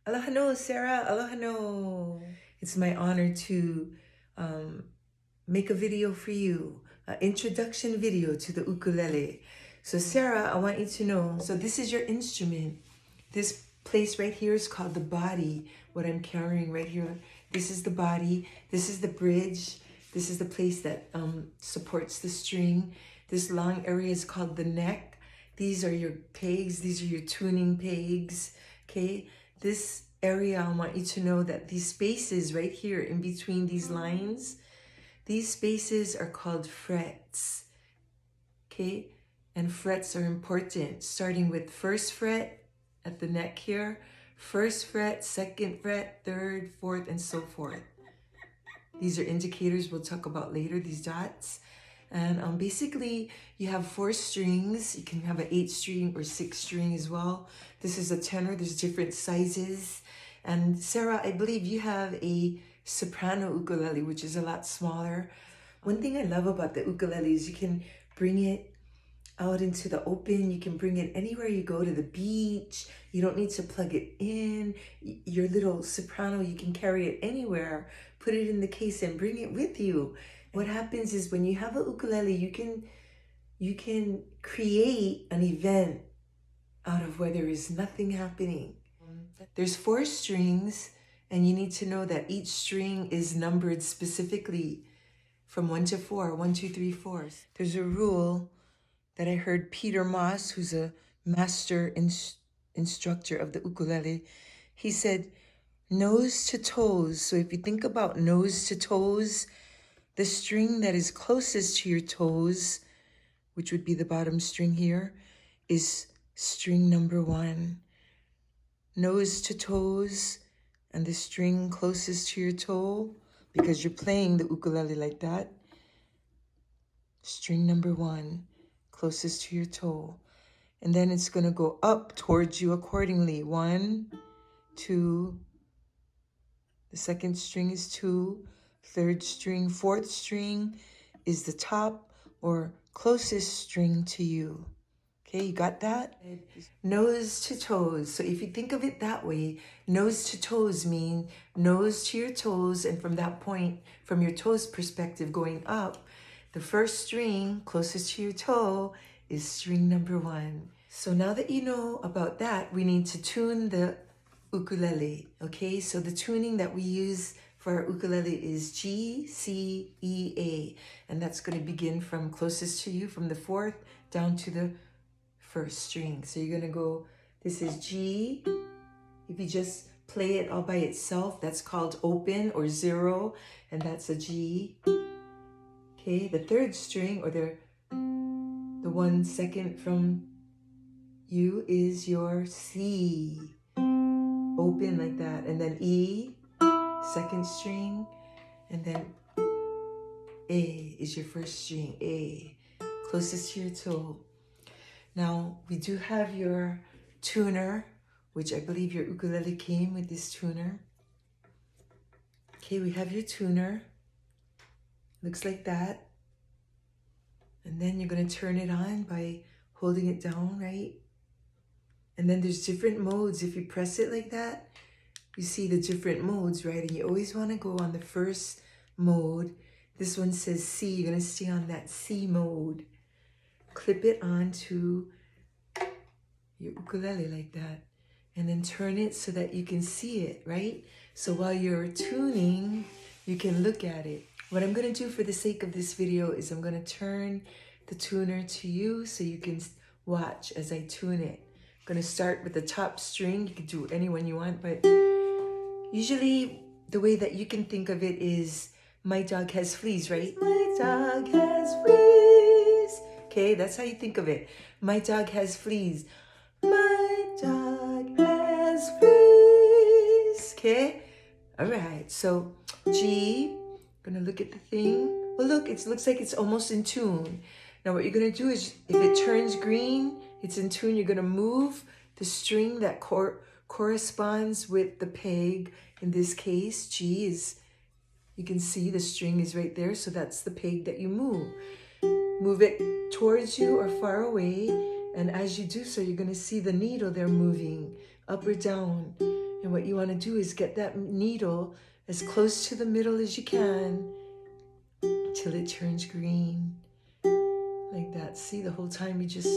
Aloha no, Sarah. Aloha no. It's my honor to make a video for you, an introduction video to the ukulele. So Sarah, I want you to know, so this is your instrument. This place right here is called the body, what I'm carrying right here. This is the body, this is the bridge, this is the place that supports the string. This long area is called the neck. These are your pegs, these are your tuning pegs, okay? This area, I want you to know that these spaces right here in between these lines, these spaces are called frets, okay? And frets are important, starting with first fret at the neck here, first fret, second fret, third, fourth, and so forth. These are indicators we'll talk about later, these dots. And basically, you have 4 strings. You can have an 8 string or 6 string as well. This is a tenor. There's different sizes. And Sarah, I believe you have a soprano ukulele, which is a lot smaller. One thing I love about the ukulele is you can bring it out into the open. You can bring it anywhere you go, to the beach. You don't need to plug it in. Your little soprano, you can carry it anywhere. Put it in the case and bring it with you. What happens is when you have a ukulele, you can create an event out of where there is nothing happening. There's 4 strings, and you need to know that each string is numbered specifically from 1 to 4, 1, 2, 3, 4. There's a rule that I heard Peter Moss, who's a master instructor of the ukulele, he said, nose to toes. So if you think about nose to toes, the string that is closest to your toes, which would be the bottom string here, is string number 1. Nose to toes, and the string closest to your toe, because you're playing the ukulele like that, string number 1, closest to your toe. And then it's going to go up towards you accordingly. 1, 2, the second string is 2, third string, fourth string is the top or closest string to you. Okay, you got that? Nose to toes. So if you think of it that way, nose to toes mean nose to your toes, and from that point, from your toes perspective going up, the first string closest to your toe is string number 1. So now that you know about that, we need to tune the ukulele, okay? So the tuning that we use for our ukulele is G, C, E, A. And that's going to begin from closest to you, from the 4th down to the 1st string. So you're going to go, this is G. If you just play it all by itself, that's called open or 0, and that's a G. Okay, the 3rd string, or the 1 second from you, is your C. Open like that, and then E, 2nd string, and then A is your 1st string, A, closest to your toe. Now, we do have your tuner, which I believe your ukulele came with this tuner. Okay, we have your tuner. Looks like that. And then you're going to turn it on by holding it down, right? And then there's different modes. If you press it like that, you see the different modes, right? And you always want to go on the 1st mode. This one says C. You're going to stay on that C mode. Clip it onto your ukulele like that. And then turn it so that you can see it, right? So while you're tuning, you can look at it. What I'm going to do for the sake of this video is I'm going to turn the tuner to you so you can watch as I tune it. I'm going to start with the top string. You can do any one you want, but usually the way that you can think of it is, my dog has fleas, right? My dog has fleas. Okay, that's how you think of it. My dog has fleas. My dog has fleas. Okay? All right. So G, gonna look at the thing. Well, look, it looks like it's almost in tune. Now what you're gonna do is, if it turns green, it's in tune. You're gonna move the string that corresponds with the peg. In this case, G is, you can see the string is right there. So that's the peg that you move. Move it towards you or far away. And as you do so, you're going to see the needle there moving up or down. And what you want to do is get that needle as close to the middle as you can till it turns green. Like that. See, the whole time you just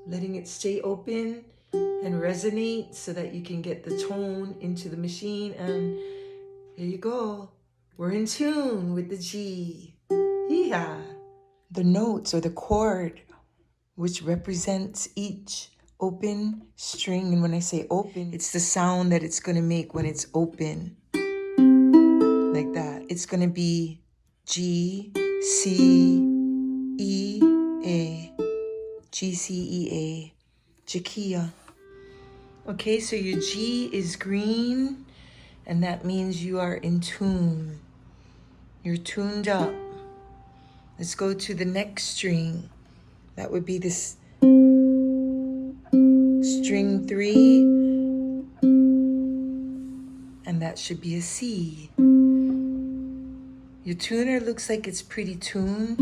letting it stay open and resonate so that you can get the tone into the machine. And there you go. We're in tune with the G. Yeah. The notes or the chord which represents each open string. And when I say open, it's the sound that it's going to make when it's open. Like that. It's going to be G, C, E, A. G, C, E, A. Jakia. Okay, so your G is green, and that means you are in tune. You're tuned up. Let's go to the next string. That would be this string 3, and that should be a C. Your tuner looks like it's pretty tuned,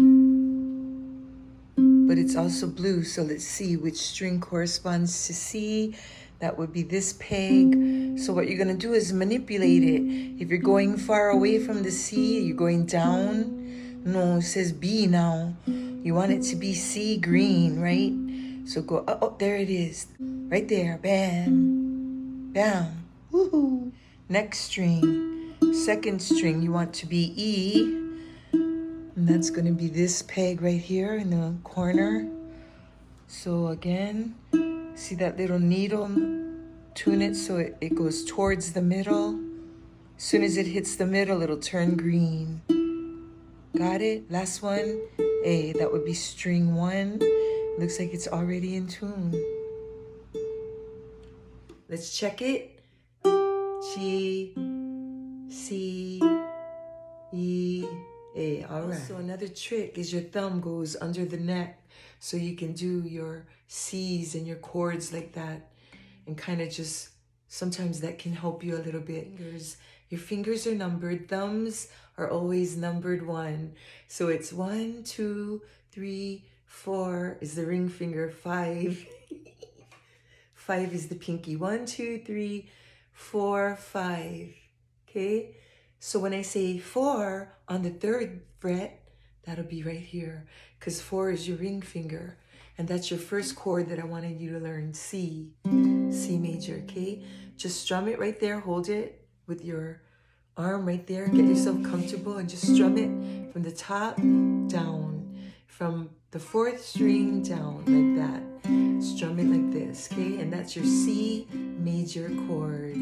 but it's also blue. So let's see which string corresponds to C. That would be this peg. So what you're gonna do is manipulate it. If you're going far away from the C, you're going down. No, it says B now. You want it to be C green, right? So go, oh, there it is. Right there, bam, bam, woohoo. Next string, second string, you want to be E. And that's gonna be this peg right here in the corner. So again, see that little needle? Tune it so it goes towards the middle. As soon as it hits the middle, it'll turn green. Got it? Last one, A. That would be string 1. Looks like it's already in tune. Let's check it. G, C, E, A. All right. So another trick is your thumb goes under the neck so you can do your C's and your chords like that. And kind of just, sometimes that can help you a little bit. Your fingers are numbered. Thumbs are always numbered 1. So it's 1, 2, 3, 4 is the ring finger. 5. 5 is the pinky. 1, 2, 3, 4, 5. Okay? So when I say 4 on the 3rd fret, that'll be right here. Because 4 is your ring finger. And that's your first chord that I wanted you to learn, C. C major, okay? Just strum it right there. Hold it with your arm right there. Get yourself comfortable and just strum it from the top down. From the 4th string down like that. Strum it like this, okay? And that's your C major chord.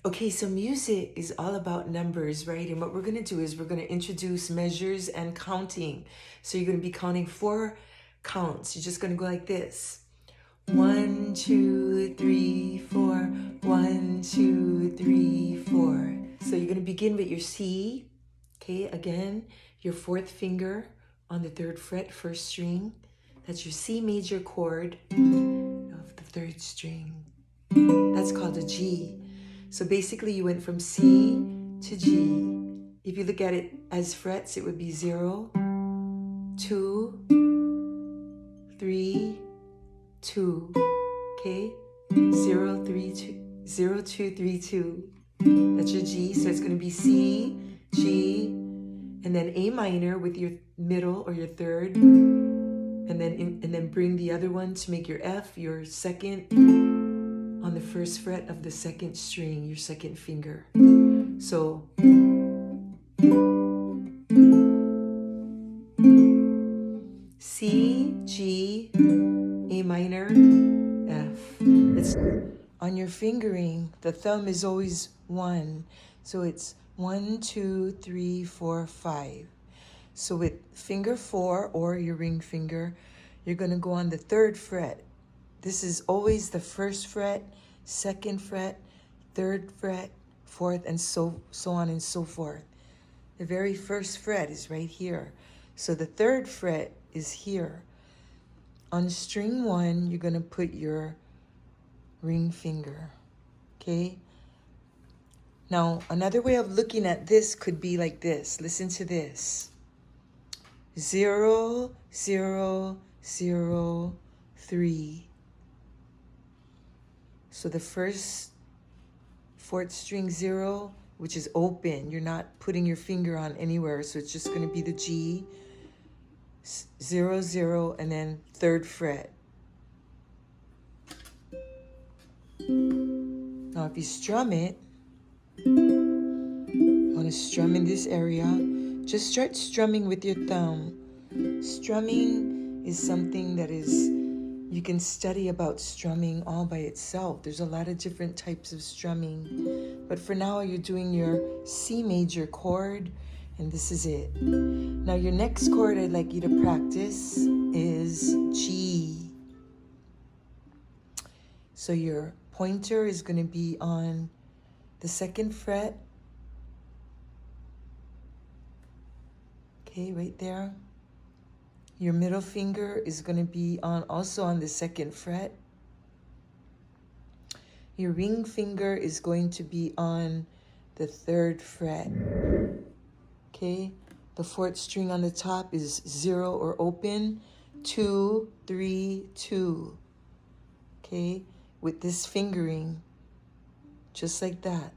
Okay, so music is all about numbers, right? And what we're going to do is we're going to introduce measures and counting. So you're going to be counting 4 counts. You're just going to go like this. 1, 2, 3, 4. 1, 2, 3, 4. So you're going to begin with your C. Okay, again, your 4th finger on the 3rd fret, 1st string. That's your C major chord of the 3rd string. That's called a G. So basically you went from C to G. If you look at it as frets, it would be 0, 2, 3, 2. Okay? 0, 3, 2, 0, 2, 3, 2. That's your G. So it's going to be C, G, and then A minor with your middle or your 3rd, and then bring the other one to make your F, your 2nd on the 1st fret of the 2nd string, your 2nd finger. So C, G, A minor, F. It's on your fingering, the thumb is always 1. So it's 1, 2, 3, 4, 5. So with finger 4 or your ring finger, you're going to go on the 3rd fret. This is always the 1st fret, 2nd fret, 3rd fret, 4th, and so on and so forth. The very 1st fret is right here. So the 3rd fret is here. On string 1, you're going to put your ring finger. Okay? Now, another way of looking at this could be like this. Listen to this. 0, 0, 0, 3. So the first fourth string 0, which is open. You're not putting your finger on anywhere, so it's just going to be the G, 0, 0, and then 3rd fret. Now if you strum it, you want to strum in this area, just start strumming with your thumb. Strumming is something that is, you can study about strumming all by itself. There's a lot of different types of strumming. But for now, you're doing your C major chord, and this is it. Now, your next chord I'd like you to practice is G. So your pointer is going to be on the 2nd fret. Okay, right there. Your middle finger is going to be also on the 2nd fret. Your ring finger is going to be on the 3rd fret. Okay, the 4th string on the top is 0 or open, 2, 3, 2. Okay, with this fingering, just like that.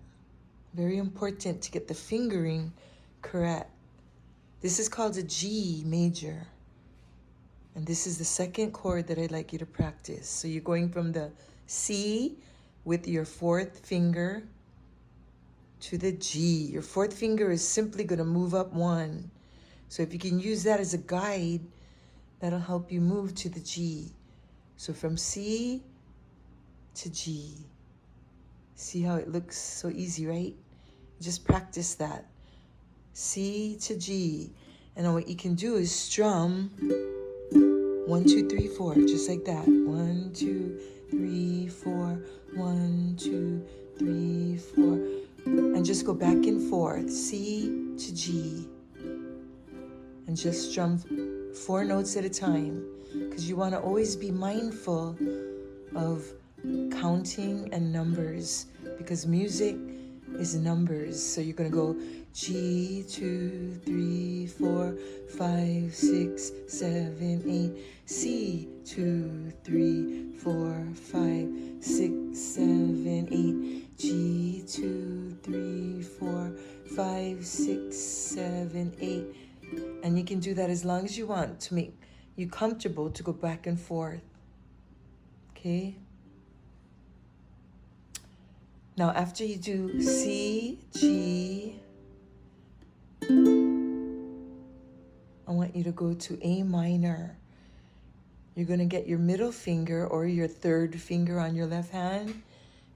Very important to get the fingering correct. This is called a G major. And this is the 2nd chord that I'd like you to practice. So you're going from the C with your 4th finger to the G. Your 4th finger is simply going to move up 1. So if you can use that as a guide, that'll help you move to the G. So from C to G. See how it looks so easy, right? Just practice that. C to G. And then what you can do is strum 1, 2, 3, 4, just like that. 1, 2, 3, 4, 1, 2, 3, 4. And just go back and forth, C to G. And just strum 4 notes at a time, because you want to always be mindful of counting and numbers, because music is numbers. So you're going to go G, 2, 3, 4, 5, 6, 7, 8. C, 2, 3, 4, 5, 6, 7, 8. G, 2, 3, 4, 5, 6, 7, 8. And you can do that as long as you want to make you comfortable to go back and forth. Okay? Now, after you do C, G, I want you to go to A minor. You're going to get your middle finger or your 3rd finger on your left hand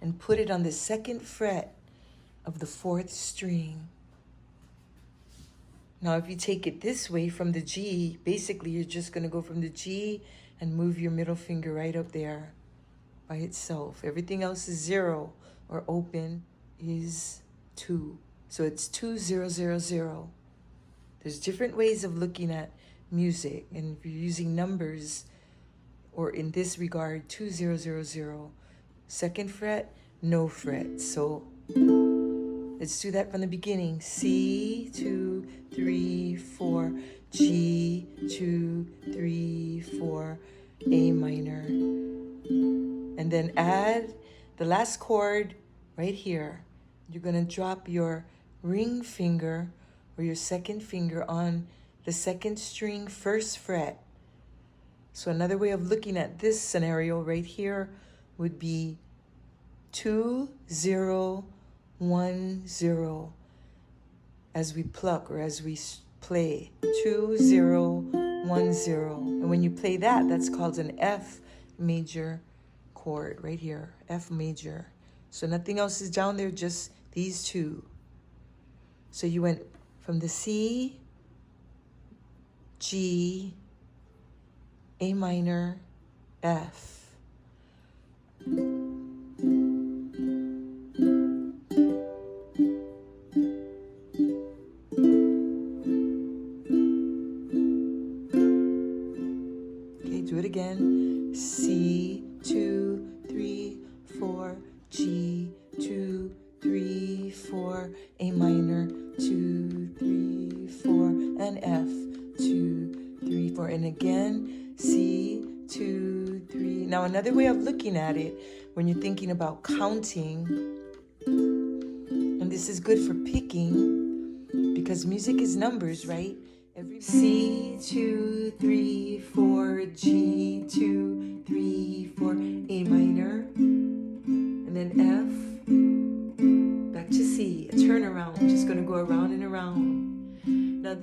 and put it on the 2nd fret of the 4th string. Now, if you take it this way from the G, basically you're just going to go from the G and move your middle finger right up there by itself. Everything else is 0 or open is 2. So it's 2, 0, 0, 0. There's different ways of looking at music, and if you're using numbers, or in this regard, 2, 0, 0, 0. 2nd fret, no fret. So let's do that from the beginning. C, 2, 3, 4, G, 2, 3, 4, A minor. And then add the last chord right here. You're going to drop your ring finger or your 2nd finger on the 2nd string 1st fret. So another way of looking at this scenario right here would be 2, 0, 1, 0 as we pluck or as we play. 2, 0, 1, 0. And when you play that, that's called an F major chord right here, F major. So nothing else is down there, just these 2. So you went from the C, G, A minor, F. Okay, do it again. C, 2, 3, 4, G, 2, 3, 4, A minor, 2, 3, 4, and F, 2, 3, 4, and again, C, 2, 3. Now another way of looking at it, when you're thinking about counting, This is good for picking because music is numbers, right? C, 2, 3, 4, G, 2, 3, 4, A minor, and then F, back to C, a turnaround, just gonna go around and around. Now,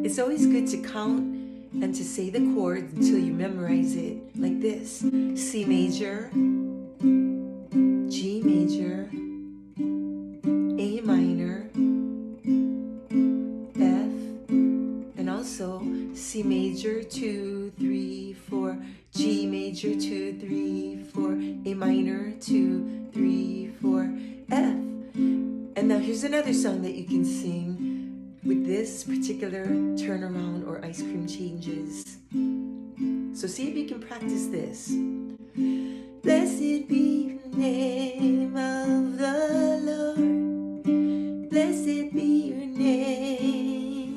it's always good to count and to say the chords until you memorize it, like this. C major, G major, A minor, F, and also C major, 2, 3, 4, G major, 2, 3, 4, A minor, 2, 3, 4, F. And now here's another song that you can sing with this particular turnaround or ice cream changes. So see if you can practice this. Blessed be the name of the Lord. Blessed be your name.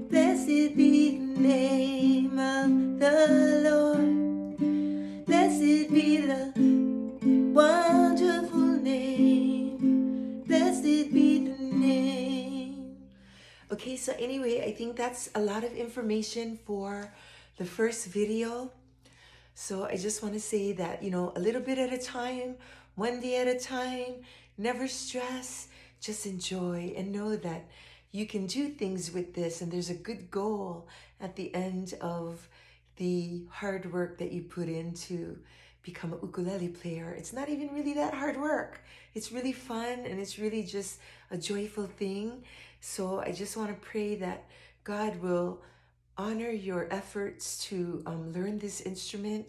Blessed be the name of the Lord. Blessed be the wonderful name. Blessed be the name. Okay, so anyway, I think that's a lot of information for the first video. So I just want to say that, a little bit at a time, one day at a time, never stress, just enjoy and know that you can do things with this and there's a good goal at the end of the hard work that you put in to become a ukulele player. It's not even really that hard work. It's really fun and it's really just a joyful thing. So I just want to pray that God will honor your efforts to learn this instrument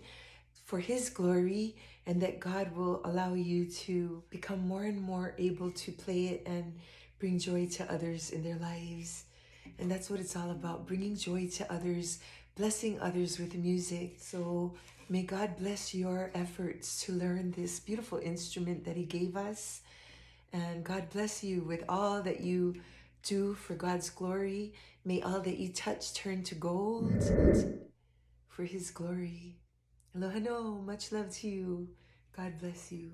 for His glory, and that God will allow you to become more and more able to play it and bring joy to others in their lives. And that's what it's all about, bringing joy to others, blessing others with music. So may God bless your efforts to learn this beautiful instrument that He gave us. And God bless you with all that you do for God's glory. May all that you touch turn to gold for His glory. Aloha no, much love to you. God bless you.